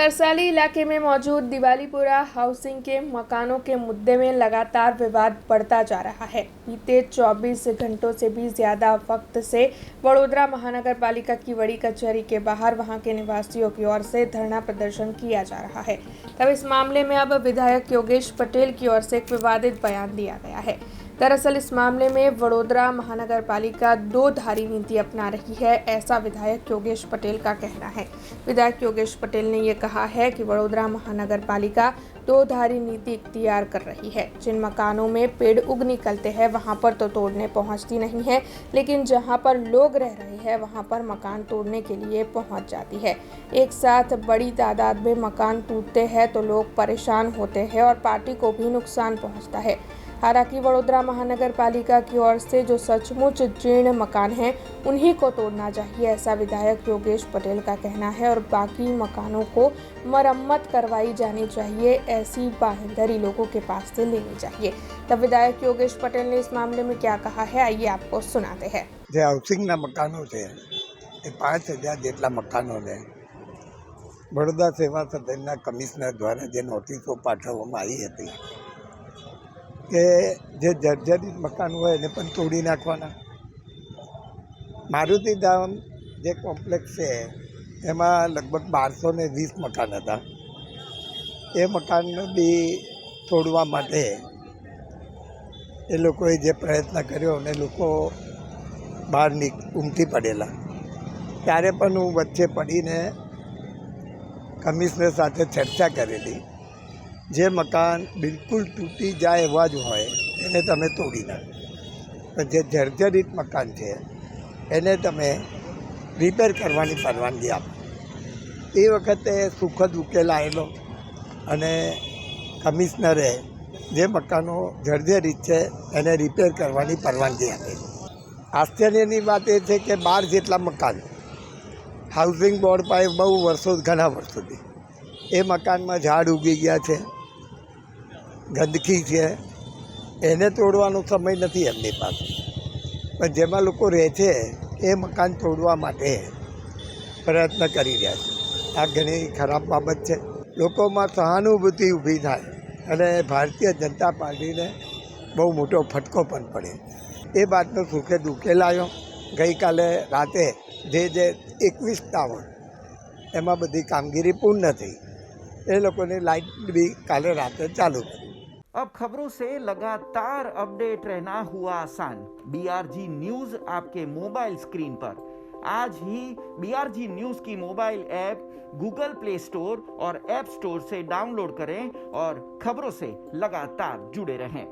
तरसाली इलाके में मौजूद दिवालीपुरा हाउसिंग के मकानों के मुद्दे में लगातार विवाद बढ़ता जा रहा है। बीते 24 घंटों से भी ज्यादा वक्त से वडोदरा महानगर पालिका की बड़ी कचहरी के बाहर वहां के निवासियों की ओर से धरना प्रदर्शन किया जा रहा है। तब इस मामले में अब विधायक योगेश पटेल की ओर से एक विवादित बयान दिया गया है। दरअसल इस मामले में वडोदरा महानगर पालिका दो धारी नीति अपना रही है, ऐसा विधायक योगेश पटेल का कहना है। विधायक योगेश पटेल ने ये कहा है कि वडोदरा महानगर पालिका दो धारी नीति इख्तियार कर रही है। जिन मकानों में पेड़ उग निकलते हैं वहां पर तो तोड़ने पहुंचती नहीं है, लेकिन जहां पर लोग रह रहे हैं वहां पर मकान तोड़ने के लिए पहुंच जाती है। एक साथ बड़ी तादाद में मकान टूटते हैं तो लोग परेशान होते हैं और पार्टी को भी नुकसान पहुंचता है। हालांकि वडोदरा महानगर पालिका की ओर से जो सचमुच जीर्ण मकान हैं उन्हीं को तोड़ना चाहिए, ऐसा विधायक योगेश पटेल का कहना है। और बाकी मकानों को मरम्मत करवाई जानी चाहिए, ऐसी बांहेधरी लोगों के पास से लेनी चाहिए। तब विधायक योगेश पटेल ने इस मामले में क्या कहा है, आइए आपको सुनाते हैं। જે હાઉસિંગના મકાનો છે એ 5000 જેટલા મકાનોને વડોદરા સેવા સદનના કમિશનર દ્વારા જે નોટિસો પાઠવવામાં આવી હતી કે જે જર્જરિત મકાન હોય એને પણ તોડી નાખવાના। મારુતિધામ જે કોમ્પ્લેક્સ છે એમાં લગભગ 1220 મકાન હતા, એ મકાનને બી તોડવા માટે એ લોકોએ જે પ્રયત્ન કર્યો અને લોકો બહાર ઉમટી પડેલા, ત્યારે પણ હું વચ્ચે પડીને કમિશનર સાથે ચર્ચા કરેલી। જે મકાન બિલકુલ તૂટી જાય એવા જ હોય એને તમે તોડી નાખો, પણ જે જર્જરિત મકાન છે એને તમે રિપેર કરવાની પરવાનગી આપો। એ વખતે સુખદ ઉકેલ આવેલો અને કમિશનરે જે મકાનો જર્જરિત છે એને રિપેર કરવાની પરવાનગી આપેલી। આશ્ચર્યની વાત એ છે કે 12 જેટલા મકાન હાઉસિંગ બોર્ડ પાસે બહુ વર્ષો, ઘણા વર્ષોથી એ મકાનમાં ઝાડ ઉગી ગયા છે, ગંદકી છે, એને તોડવાનો સમય નથી એમની પાસે, પણ જેમાં લોકો રહે છે એ મકાન તોડવા માટે પ્રયત્ન કરી રહ્યા છે। આ ઘણી ખરાબ બાબત છે। લોકોમાં સહાનુભૂતિ ઊભી થાય અને ભારતીય જનતા પાર્ટીને બહુ મોટો ફટકો પણ પડે, એ વાતનો સુખદ ઉકેલ આવ્યો। ગઈકાલે રાતે જે 21 ટાવર એમાં બધી કામગીરી પૂર્ણ થઈ, એ લોકોની લાઇટ બી કાલે રાતે ચાલુ કરી। अब खबरों से लगातार अपडेट रहना हुआ आसान। BRG न्यूज आपके मोबाइल स्क्रीन पर। आज ही BRG न्यूज की mobile app Google play store और ऐप स्टोर से डाउनलोड करें और खबरों से लगातार जुड़े रहें।